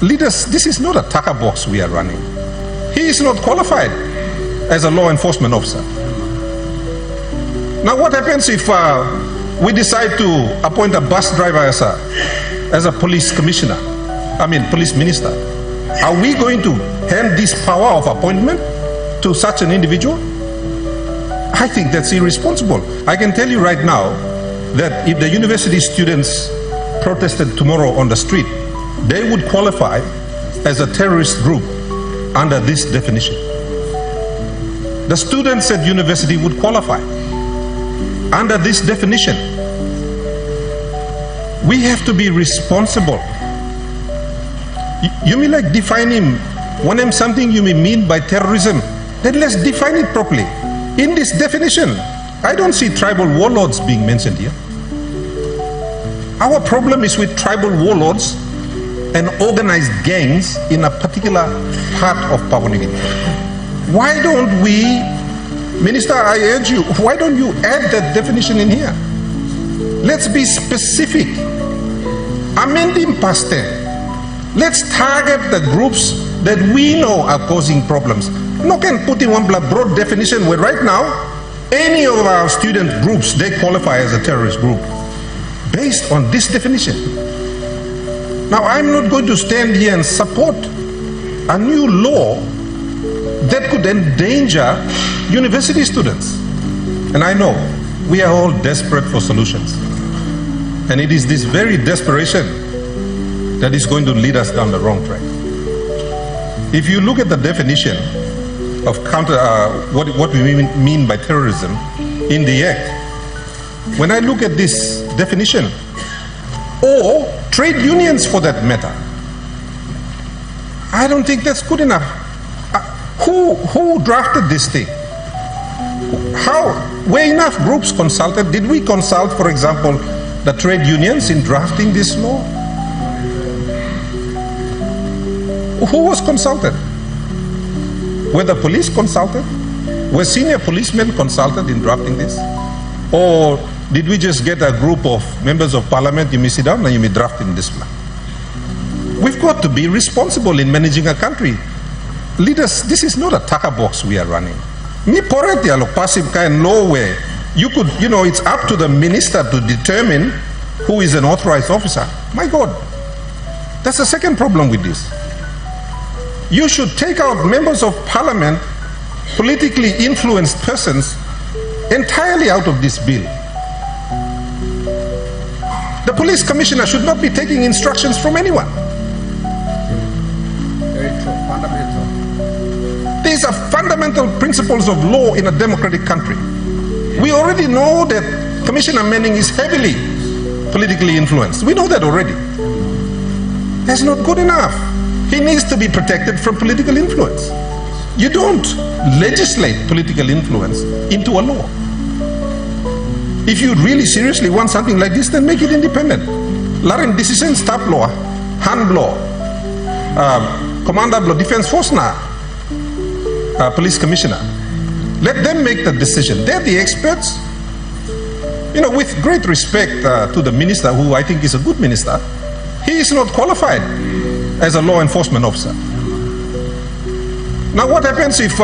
Leaders, this is not a tucker box we are running. He is not qualified as a law enforcement officer. Now what happens if we decide to appoint a bus driver as a police commissioner, police minister? Are we going to hand this power of appointment to such an individual? I think that's irresponsible. I can tell you right now that if the university students protested tomorrow on the street, they would qualify as a terrorist group under this definition. The students at university would qualify under this definition. We have to be responsible. You may like define him. When I'm something you may mean by terrorism, then let's define it properly. In this definition, I don't see tribal warlords being mentioned here. Our problem is with tribal warlords and organized gangs in a particular part of Papua New Guinea. Why don't we, Minister, I urge you, why don't you add that definition in here? Let's be specific. Amending past 10. Let's target the groups that we know are causing problems. No can put in one broad definition where right now, any of our student groups, they qualify as a terrorist group based on this definition. Now, I'm not going to stand here and support a new law that could endanger university students. And I know we are all desperate for solutions. And it is this very desperation that is going to lead us down the wrong track. If you look at the definition of what we mean by terrorism in the Act, when I look at this definition, or trade unions for that matter, I don't think that's good enough. Who drafted this thing? Were enough groups consulted? Did we consult, for example, the trade unions in drafting this law? Who was consulted? Were the police consulted? Were senior policemen consulted in drafting this? Or did we just get a group of members of parliament, you may sit down and you may draft in this plan? We've got to be responsible in managing a country. Leaders, this is not a tucker box we are running. Me poreti alo passive kind law where you could, it's up to the minister to determine who is an authorized officer. My God, that's the second problem with this. You should take out members of parliament, politically influenced persons, entirely out of this bill. The police commissioner should not be taking instructions from anyone. Very true, fundamental. These are fundamental principles of law in a democratic country. We already know that Commissioner Manning is heavily politically influenced. We know that already. That's not good enough. He needs to be protected from political influence. You don't legislate political influence into a law. If you really seriously want something like this, then make it independent. Larin decision staff law, hand law, commander law, defense force na, police commissioner. Let them make the decision. They're the experts. With great respect to the minister, who I think is a good minister, he is not qualified as a law enforcement officer. Now what happens if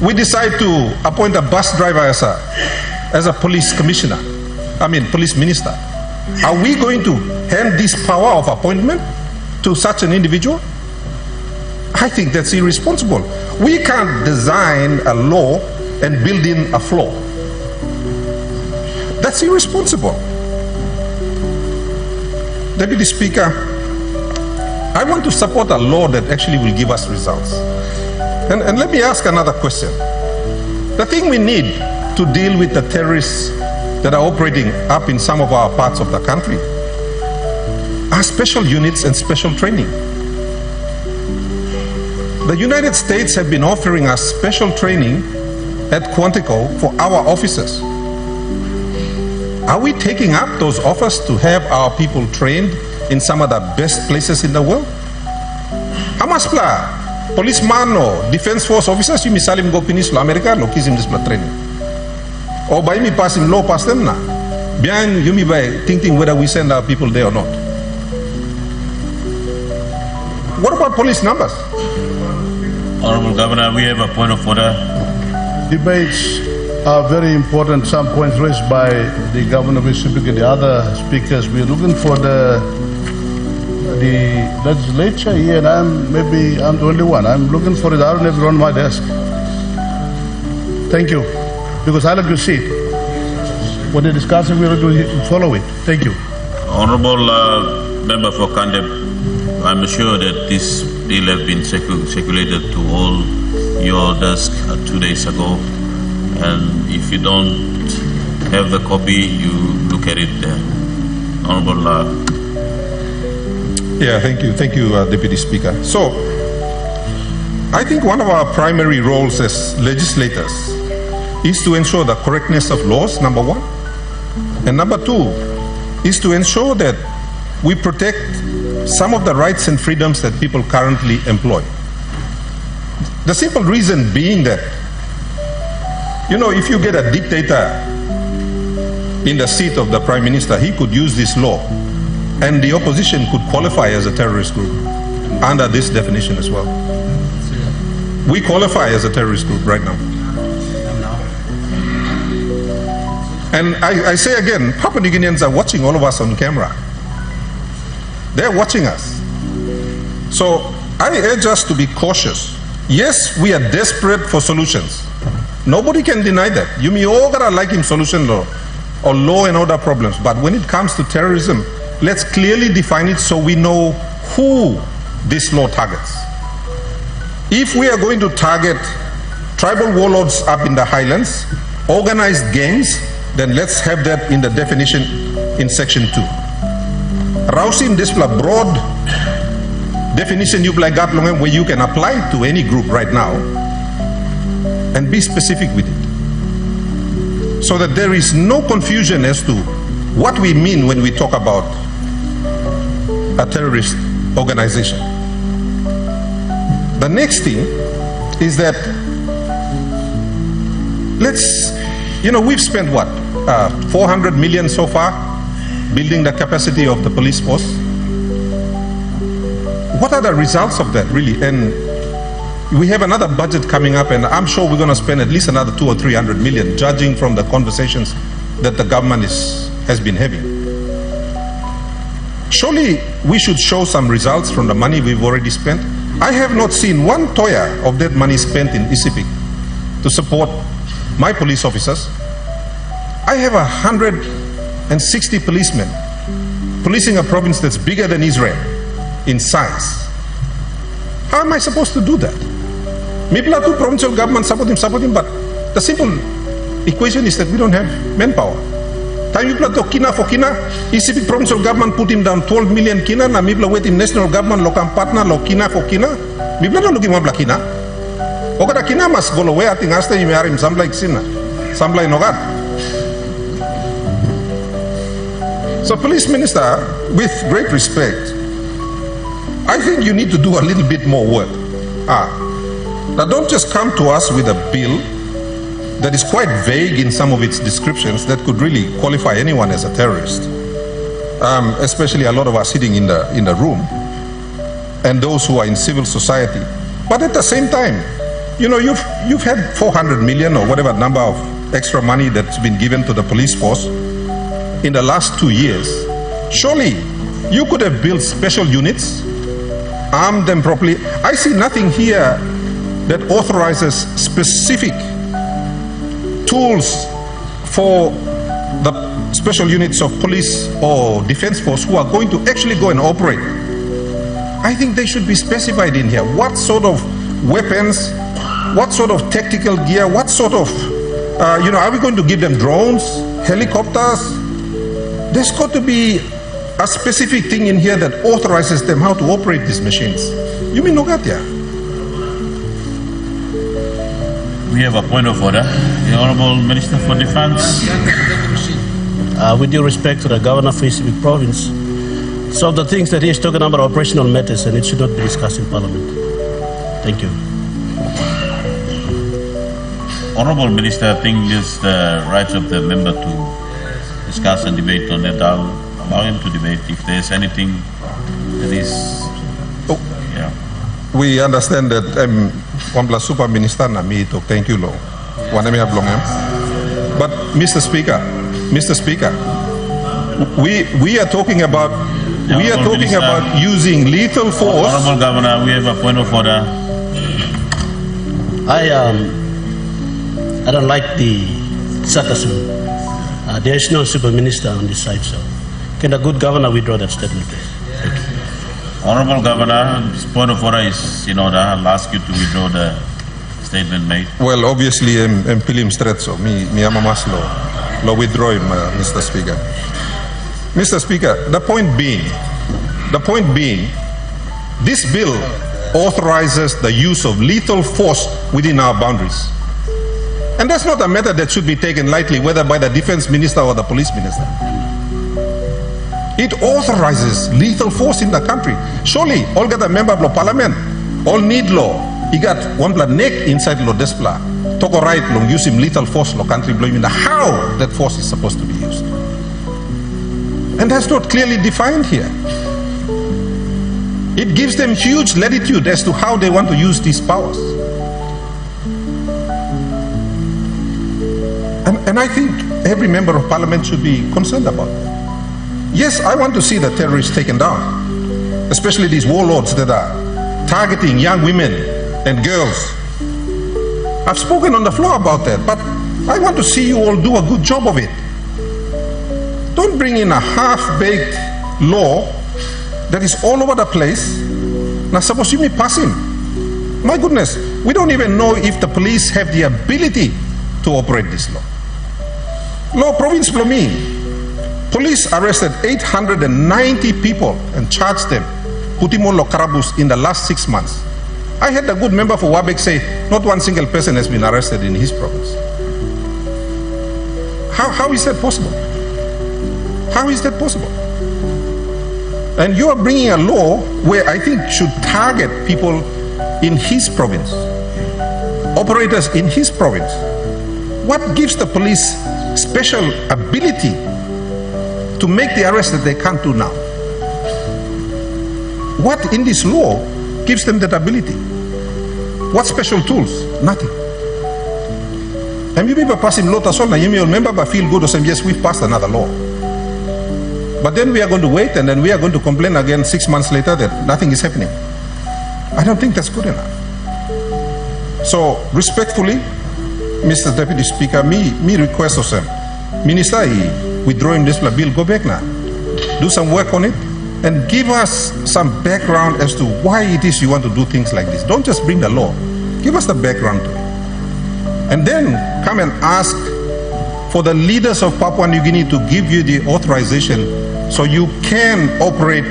we decide to appoint a bus driver as a police commissioner, police minister? Are we going to hand this power of appointment to such an individual? I think that's irresponsible. We can't design a law and build in a flaw. That's irresponsible. Deputy Speaker, I want to support a law that actually will give us results. And let me ask another question. The thing we need to deal with the terrorists that are operating up in some of our parts of the country are special units and special training. The United States have been offering us special training at Quantico for our officers. Are we taking up those offers to have our people trained in some of the best places in the world? Hamaspla, policeman or defense force officers, you misalim go Peninsula America, no kisim this training. Or by me passing law past them na. Behind you me by thinking whether we send our people there or not. What about police numbers? Honorable Governor, we have a point of order. Debates are very important. Some points raised by the Governor of Pacific and the other speakers. We're looking for the legislature here, and I'm the only one. I'm looking for it. I don't have it on my desk. Thank you, because I like to see it. What they're discussing, we have to follow it. Thank you. Honorable Member for Kandep, I'm sure that this bill has been circulated to all your desk 2 days ago, and if you don't have the copy, you look at it there. Honorable. Yeah, thank you, Deputy Speaker. So, I think one of our primary roles as legislators is to ensure the correctness of laws, number one, and number two is to ensure that we protect some of the rights and freedoms that people currently employ. The simple reason being that, you know, if you get a dictator in the seat of the Prime Minister, he could use this law, and the opposition could qualify as a terrorist group under this definition as well. We qualify as a terrorist group right now. And I say again, Papua New Guineans are watching all of us on camera. They're watching us. So I urge us to be cautious. Yes, we are desperate for solutions. Nobody can deny that. You may all gotta like him solution law or law and order problems, but when it comes to terrorism, let's clearly define it so we know who this law targets. If we are going to target tribal warlords up in the highlands, organized gangs, then let's have that in the definition in section 2. Rousing this broad definition you like where you can apply it to any group right now and be specific with it, so that there is no confusion as to what we mean when we talk about a terrorist organization. The next thing is that we've spent what, 400 million so far building the capacity of the police force. What are the results of that really? And we have another budget coming up, and I'm sure we're going to spend at least another 200 or 300 million, judging from the conversations that the government has been having. Surely we should show some results from the money we've already spent. I have not seen one toya of that money spent in Pacific to support my police officers. I have 160 policemen policing a province that's bigger than Israel in size. How am I supposed to do that? Maybe two provincial government support him, but the simple equation is that we don't have manpower. Time you to kina for kina, Pacific provincial government put him down 12 million kina, na mibla waiting national government local partner lo kina for kina. Mibla no looking mabla kina. Okada kina mas go away, I think hasta you may him some like sina, some like nogad. So Police Minister, with great respect, I think you need to do a little bit more work. Now don't just come to us with a bill that is quite vague in some of its descriptions that could really qualify anyone as a terrorist, especially a lot of us sitting in the room and those who are in civil society. But at the same time, you've had 400 million or whatever number of extra money that's been given to the police force in the last 2 years. Surely you could have built special units, armed them properly. I see nothing here that authorizes specific tools for the special units of police or defense force who are going to actually go and operate. I think they should be specified in here. What sort of weapons, what sort of tactical gear, what sort of, are we going to give them drones, helicopters? There's got to be a specific thing in here that authorizes them how to operate these machines. You mean Nogatia? We have a point of order. The Honourable Minister for Defence. With due respect to the Governor of Pacific Province, some of the things that he is talking about are operational matters and it should not be discussed in Parliament. Thank you. Honourable Minister, I think it's the right of the member to discuss and debate on that. I'll allow him to debate if there's anything that is... Oh. Yeah. We understand that Wambla Super Minister Nami to thank you long. But Mr. Speaker, we are talking about using lethal force. Honorable Governor, we have a point of order. I don't like the sarcasm. There is no super minister on this side, so can a good governor withdraw that statement, please? Thank you. Honorable Governor, this point of order is in order. I'll ask you to withdraw the statement made. Well, obviously, I'm Pilim Stret, so me amamas lo withdraw him, Mr. Speaker. Mr. Speaker, the point being, this bill authorizes the use of lethal force within our boundaries. And that's not a matter that should be taken lightly, whether by the defense minister or the police minister. It authorizes lethal force in the country. Surely, all got a member of the parliament, all need law. He got one blood neck inside law despla. Toko right long use him lethal force law country blaming how that force is supposed to be used. And that's not clearly defined here. It gives them huge latitude as to how they want to use these powers. And I think every member of parliament should be concerned about that. Yes, I want to see the terrorists taken down, especially these warlords that are targeting young women and girls. I've spoken on the floor about that, but I want to see you all do a good job of it. Don't bring in a half-baked law that is all over the place. Now suppose you may pass him. My goodness, we don't even know if the police have the ability to operate this law. Law province Blomi. Police arrested 890 people and charged them, Putimo Lokarabus, in the last 6 months. I had a good member for Wabek say, not one single person has been arrested in his province. How is that possible? How is that possible? And you are bringing a law where I think should target people in his province, operators in his province. What gives the police special ability to make the arrest that they can't do now? What in this law gives them that ability? What special tools? Nothing. And you remember passing law to solve, you remember but feel good or saying, yes, we've passed another law. But then we are going to wait and then we are going to complain again 6 months later that nothing is happening. I don't think that's good enough. So respectfully, Mr. Deputy Speaker, me request of them, Minister, withdrawing this bill, go back now. Do some work on it and give us some background as to why it is you want to do things like this. Don't just bring the law. Give us the background to it. And then come and ask for the leaders of Papua New Guinea to give you the authorization so you can operate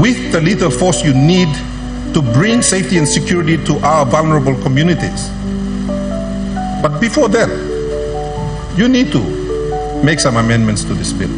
with the lethal force you need to bring safety and security to our vulnerable communities. But before that, you need to make some amendments to this bill.